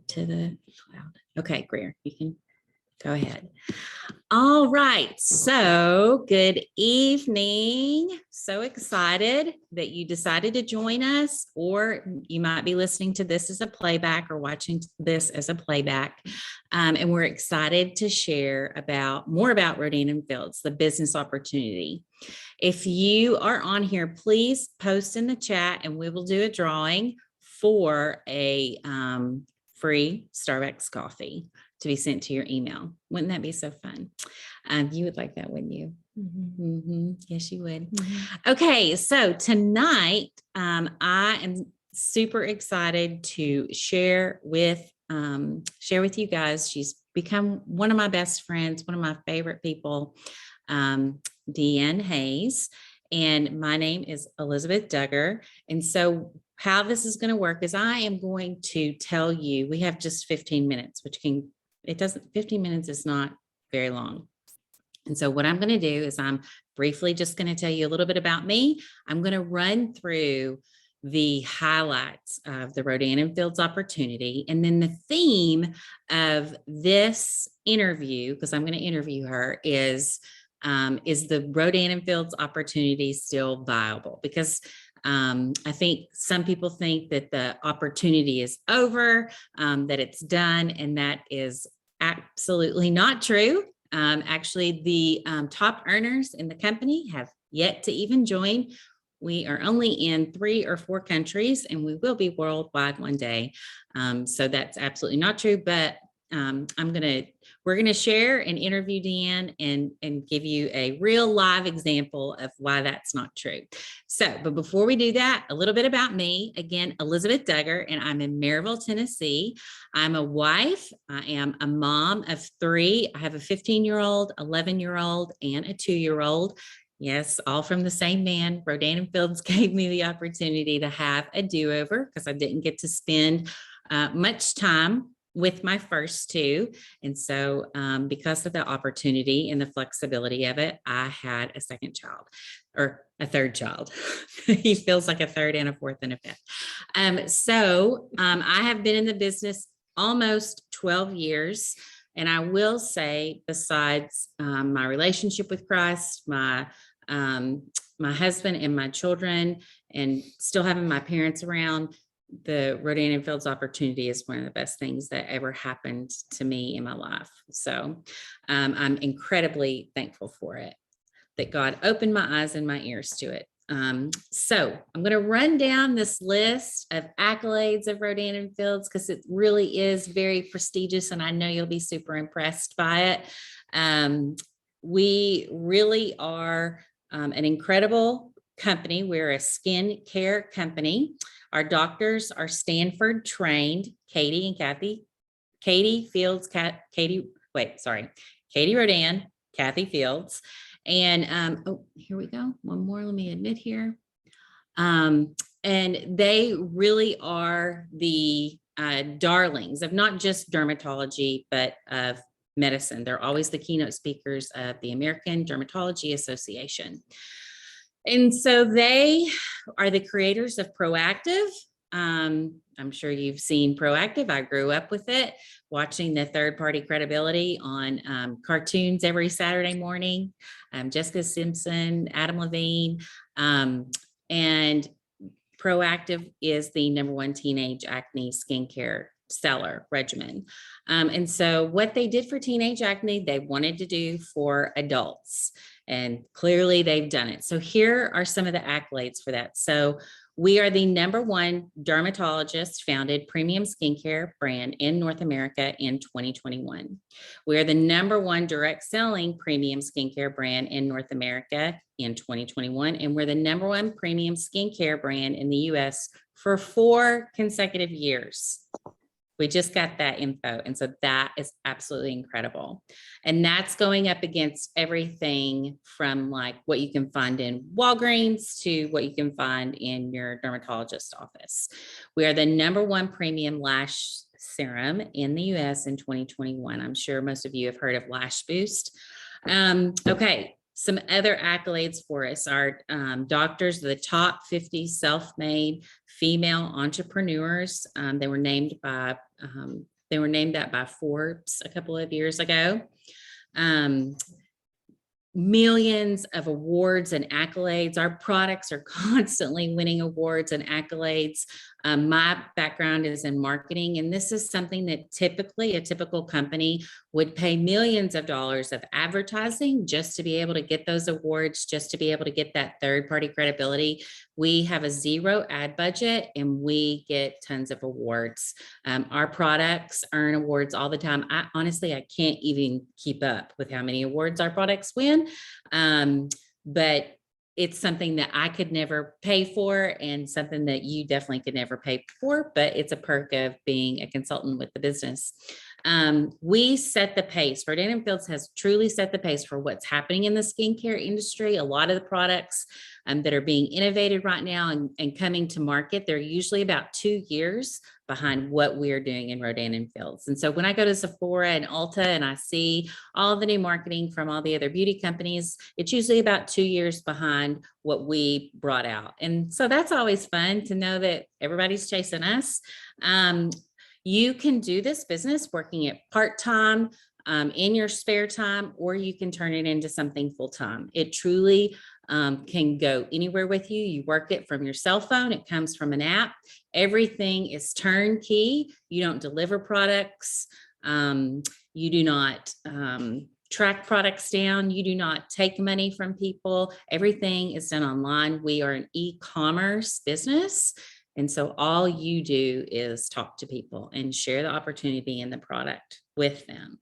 to the cloud. Okay, Greer, you can go ahead. All right. So good evening. So excited that you decided to join us, or you might be listening to this as a playback or watching this as a playback. And we're excited to share more about Rodan & Fields, the business opportunity. If you are on here, please post in the chat and we will do a drawing for a free Starbucks coffee to be sent to your email. Wouldn't that be so fun? You would like that, wouldn't you? Mm-hmm. Mm-hmm. Yes, you would. Mm-hmm. Okay, so tonight I am super excited to share with you guys. She's become one of my best friends, one of my favorite people, DeAnn Hayes, and my name is Elizabeth Duggar. And so how this is going to work is I am going to tell you, we have just 15 minutes, 15 minutes is not very long. And so what I'm going to do is I'm briefly just going to tell you a little bit about me. I'm going to run through the highlights of the Rodan & Fields opportunity. And then the theme of this interview, because I'm going to interview her, is the Rodan & Fields opportunity still viable? Because I think some people think that the opportunity is over, that it's done, and that is absolutely not true. Actually, the top earners in the company have yet to even join. We are only in 3 or 4 countries, and we will be worldwide one day. So that's absolutely not true, but we're going to share and interview DeAnn and give you a real live example of why that's not true. So, but before we do that, a little bit about me. Again, Elizabeth Duggar, and I'm in Maryville, Tennessee. I'm a wife. I am a mom of 3. I have a 15-year-old, 11-year-old, and a 2-year-old. Yes, all from the same man. Rodan & Fields gave me the opportunity to have a do-over because I didn't get to spend much time with my first 2. And so because of the opportunity and the flexibility of it, I had a second child, or a third child. He feels like a third and a fourth and a fifth. So I have been in the business almost 12 years. And I will say, besides my relationship with Christ, my husband and my children, and still having my parents around, the Rodan & Fields opportunity is one of the best things that ever happened to me in my life. So I'm incredibly thankful for it, that God opened my eyes and my ears to it. So I'm going to run down this list of accolades of Rodan & Fields because it really is very prestigious, and I know you'll be super impressed by it. We really are an incredible company. We're a skin care company. Our doctors are Stanford trained, Katie Rodan, Kathy Fields. And here we go. One more, let me admit here. And they really are the darlings of not just dermatology, but of medicine. They're always the keynote speakers of the American Dermatology Association. And so they are the creators of Proactive. I'm sure you've seen Proactive. I grew up with it, watching the third-party credibility on cartoons every Saturday morning. Jessica Simpson, Adam Levine, and Proactive is the #1 teenage acne skincare seller regimen. And so what they did for teenage acne, they wanted to do for adults. And clearly they've done it. So here are some of the accolades for that. So we are the #1 dermatologist founded premium skincare brand in North America in 2021. We are the #1 direct selling premium skincare brand in North America in 2021. And we're the #1 premium skincare brand in the US for 4 consecutive years. We just got that info. And so that is absolutely incredible. And that's going up against everything from like what you can find in Walgreens to what you can find in your dermatologist's office. We are the #1 premium lash serum in the US in 2021. I'm sure most of you have heard of Lash Boost. Okay. Some other accolades for us are doctors, the top 50 self-made female entrepreneurs. They were named that by Forbes a couple of years ago. Millions of awards and accolades. Our products are constantly winning awards and accolades. My background is in marketing, and this is something that typically a typical company would pay millions of dollars of advertising just to be able to get those awards, just to be able to get that third-party credibility. We have a zero ad budget and we get tons of awards. Our products earn awards all the time. Honestly, I can't even keep up with how many awards our products win. But it's something that I could never pay for and something that you definitely could never pay for, but it's a perk of being a consultant with the business. We set the pace. DeAnn Fields has truly set the pace for what's happening in the skincare industry. A lot of the products that are being innovated right now and coming to market, they're usually about 2 years behind what we're doing in DeAnn Fields. And so when I go to Sephora and Ulta and I see all the new marketing from all the other beauty companies, it's usually about 2 years behind what we brought out. And so that's always fun to know that everybody's chasing us. You can do this business working at part-time, in your spare time, or you can turn it into something full-time. It truly can go anywhere with you. You work it from your cell phone. It comes from an app. Everything is turnkey. You don't deliver products. You do not track products down. You do not take money from people. Everything is done online. We are an e-commerce business. And so all you do is talk to people and share the opportunity and the product with them.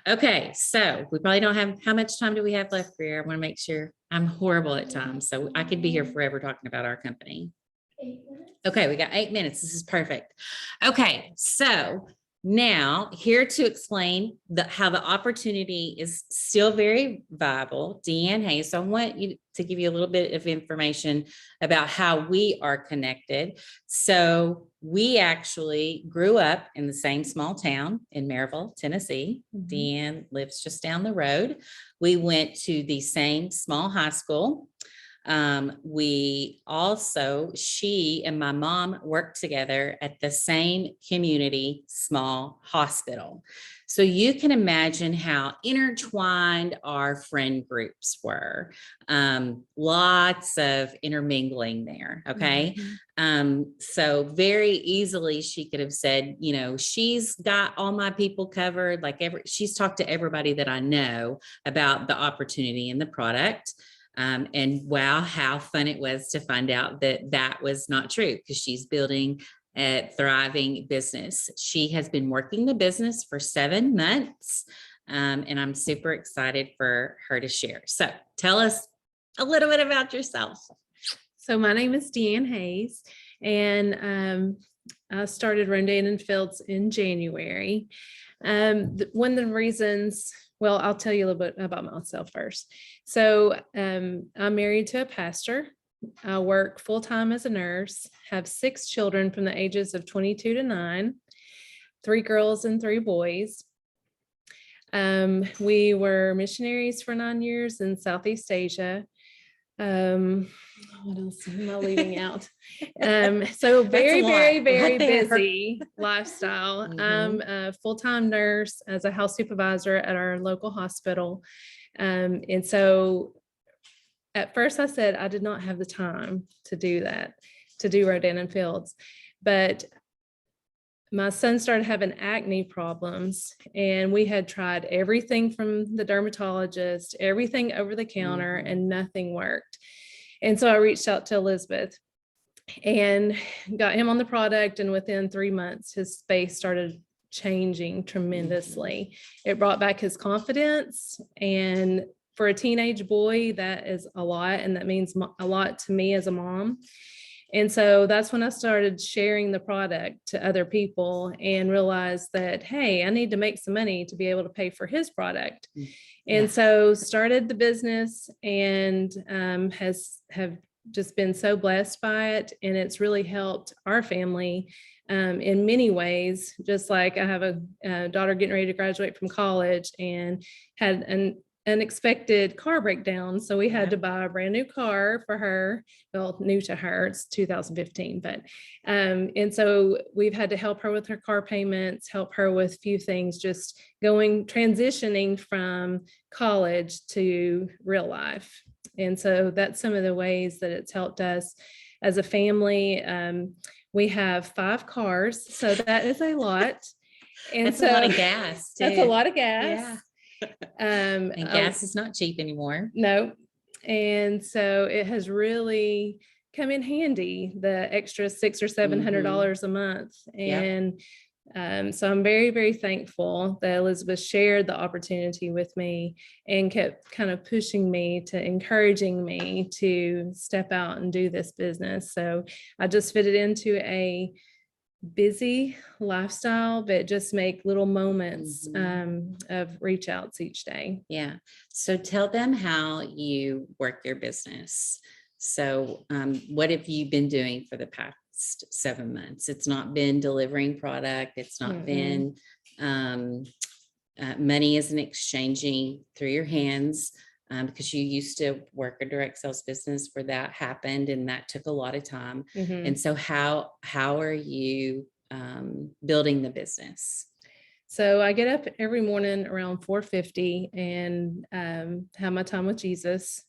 Okay, so we probably don't have, how much time do we have left, Greer? I want to make sure. I'm horrible at times, so I could be here forever talking about our company. 8 minutes. Okay, we got 8 minutes. This is perfect. Okay, so now here to explain how the opportunity is still very viable, DeAnn Hayes. So I want you to give you a little bit of information about how we are connected. So we actually grew up in the same small town in Maryville, Tennessee. DeAnn lives just down the road. We went to the same small high school. She and my mom worked together at the same community small hospital. So you can imagine how intertwined our friend groups were. Lots of intermingling there. Okay. So very easily she could have said, you know, she's got all my people covered. She's talked to everybody that I know about the opportunity and the product. And wow, how fun it was to find out that that was not true, because she's building a thriving business. She has been working the business for 7 months, and I'm super excited for her to share. So tell us a little bit about yourself. So my name is DeAnn Hayes, and I started DeAnn Fields in January. One of the reasons, well, I'll tell you a little bit about myself first. So I'm married to a pastor. I work full-time as a nurse, have 6 children from the ages of 22 to 9, 3 girls and 3 boys. We were missionaries for 9 years in Southeast Asia. What else am I leaving out? So very, very busy lifestyle. I'm a full-time nurse as a house supervisor at our local hospital. And so at first I said I did not have the time to do that, to do DeAnn Fields, but my son started having acne problems, and we had tried everything from the dermatologist, everything over the counter, and nothing worked. And so I reached out to Elizabeth and got him on the product. And within 3 months, his face started changing tremendously. It brought back his confidence. And for a teenage boy, that is a lot. And that means a lot to me as a mom. And so that's when I started sharing the product to other people and realized that, hey, I need to make some money to be able to pay for his product. And so started the business, and have just been so blessed by it. And it's really helped our family in many ways. Just like I have a daughter getting ready to graduate from college, and had an unexpected car breakdown. So we had to buy a brand new car for her. Well, new to her, it's 2015, but, and so we've had to help her with her car payments, help her with a few things, just transitioning from college to real life. And so that's some of the ways that it's helped us as a family. We have 5 cars, so that is a lot. And that's a lot of gas too. That's a lot of gas. Yeah. And gas is not cheap anymore. No. And so it has really come in handy, the extra $600 or $700 a month. And so I'm very, very thankful that Elizabeth shared the opportunity with me and kept kind of pushing me to encouraging me to step out and do this business. So I just fit it into a busy lifestyle, but just make little moments of reach outs each day. Yeah. So tell them how you work your business. So what have you been doing for the past 7 months? It's not been delivering product. It's not been money isn't exchanging through your hands. Because you used to work a direct sales business where that happened, and that took a lot of time. And so how are you building the business? So I get up every morning around 4:50 and have my time with Jesus.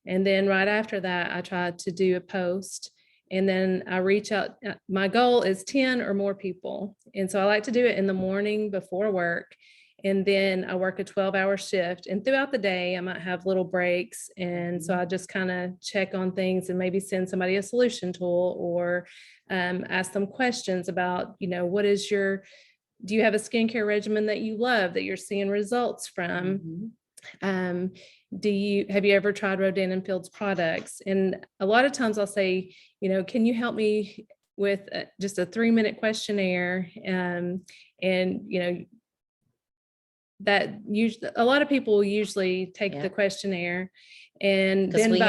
And then right after that, I try to do a post, and then I reach out. My goal is 10 or more people. And so I like to do it in the morning before work. And then I work a 12-hour shift, and throughout the day, I might have little breaks. And so I just kind of check on things and maybe send somebody a solution tool, or ask them questions about, what is do you have a skincare regimen that you love, that you're seeing results from? Have you ever tried Rodan & Field's products? And a lot of times I'll say, can you help me with just a 3-minute questionnaire? That usually a lot of people usually take the questionnaire, and then we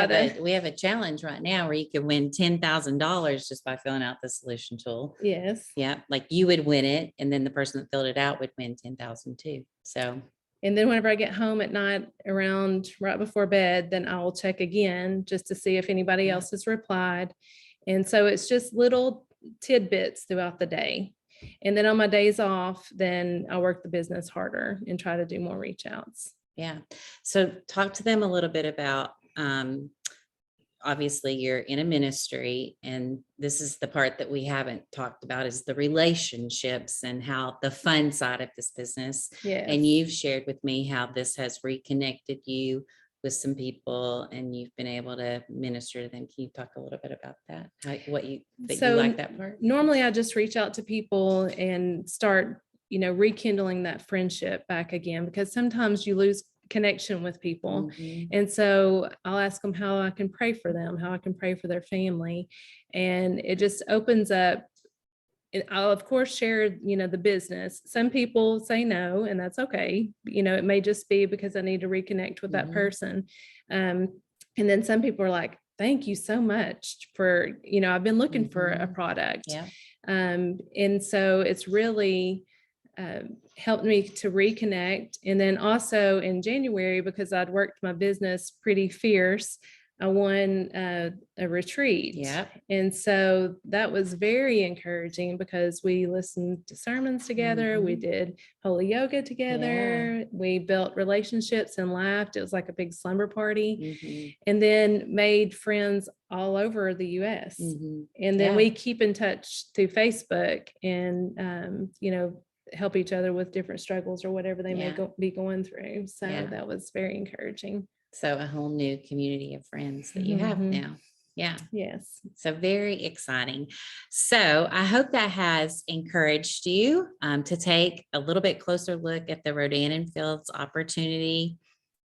have a challenge right now where you can win $10,000 just by filling out the solution tool. Yes. Yeah. Like you would win it, and then the person that filled it out would win 10,000 too. So. And then whenever I get home at night around right before bed, then I will check again just to see if anybody else has replied. And so it's just little tidbits throughout the day. And then on my days off, then I work the business harder and try to do more reach outs. Yeah. So talk to them a little bit about, obviously you're in a ministry, and this is the part that we haven't talked about, is the relationships and how the fun side of this business. Yes. And you've shared with me how this has reconnected you with some people, and you've been able to minister to them. Can you talk a little bit about that? You like that part? Normally I just reach out to people and start, rekindling that friendship back again, because sometimes you lose connection with people. And so I'll ask them how I can pray for them, how I can pray for their family. And it just opens up. And I'll of course share, the business. Some people say no, and that's okay. It may just be because I need to reconnect with that person. And then some people are like, thank you so much for, I've been looking for a product. Yeah. And so it's really helped me to reconnect. And then also in January, because I'd worked my business pretty fierce, I won a retreat. Yeah. And so that was very encouraging, because we listened to sermons together. We did holy yoga together. We built relationships and laughed. It was like a big slumber party. And then made friends all over the US. And then we keep in touch through Facebook, and, help each other with different struggles or whatever they may be going through. So that was very encouraging. So a whole new community of friends that you have now. Yeah. Yes. So very exciting. So I hope that has encouraged you to take a little bit closer look at the Rodan & Field's opportunity.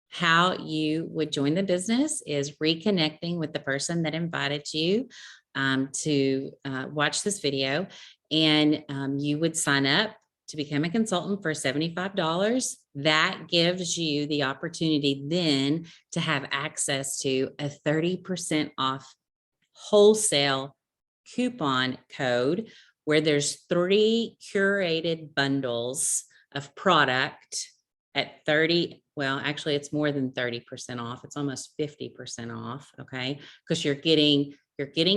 How you would join the business is reconnecting with the person that invited you to watch this video, and you would sign up to become a consultant for $75. That gives you the opportunity then to have access to a 30% off wholesale coupon code, where there's 3 curated bundles of product at 30 well, actually it's more than 30% off. It's almost 50% off. Okay. Because you're getting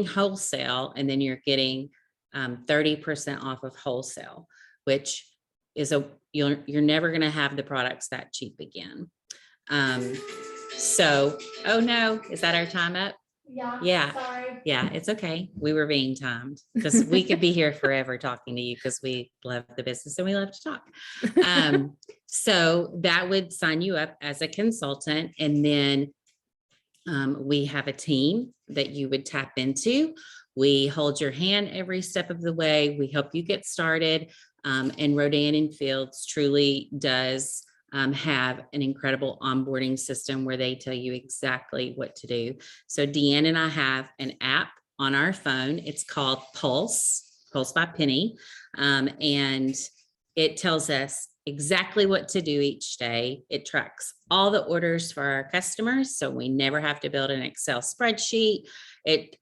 wholesale, and then you're getting 30% off of wholesale, which is you're never going to have the products that cheap again. So, oh no, is that our time up? Yeah. Sorry. Yeah, it's okay. We were being timed because we could be here forever talking to you because we love the business and we love to talk. So that would sign you up as a consultant, and then we have a team that you would tap into. We hold your hand every step of the way. We help you get started. And Rodan and Fields truly does have an incredible onboarding system where they tell you exactly what to do. So DeAnn and I have an app on our phone. It's called Pulse by Penny. And it tells us exactly what to do each day. It tracks all the orders for our customers, so we never have to build an Excel spreadsheet. It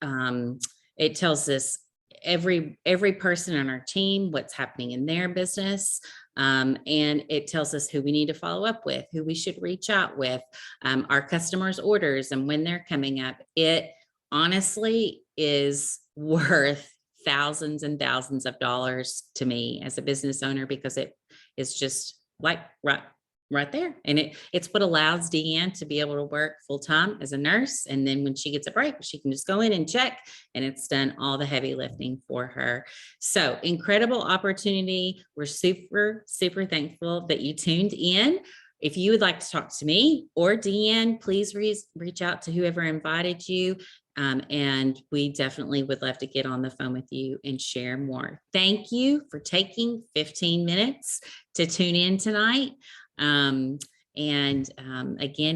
tells us every person on our team what's happening in their business, and it tells us who we need to follow up with, who we should reach out with, our customers' orders and when they're coming up. It honestly is worth thousands and thousands of dollars to me as a business owner, because it is just like right there. And it's what allows DeAnn to be able to work full time as a nurse. And then when she gets a break, she can just go in and check, and it's done all the heavy lifting for her. So incredible opportunity. We're super, super thankful that you tuned in. If you would like to talk to me or DeAnn, please reach out to whoever invited you. And we definitely would love to get on the phone with you and share more. Thank you for taking 15 minutes to tune in tonight. Again,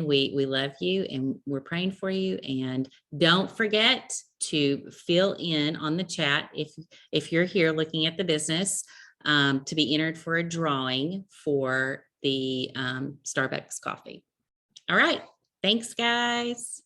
we love you and we're praying for you. And don't forget to fill in on the chat if you're here looking at the business, to be entered for a drawing for the Starbucks coffee. All right. Thanks, guys.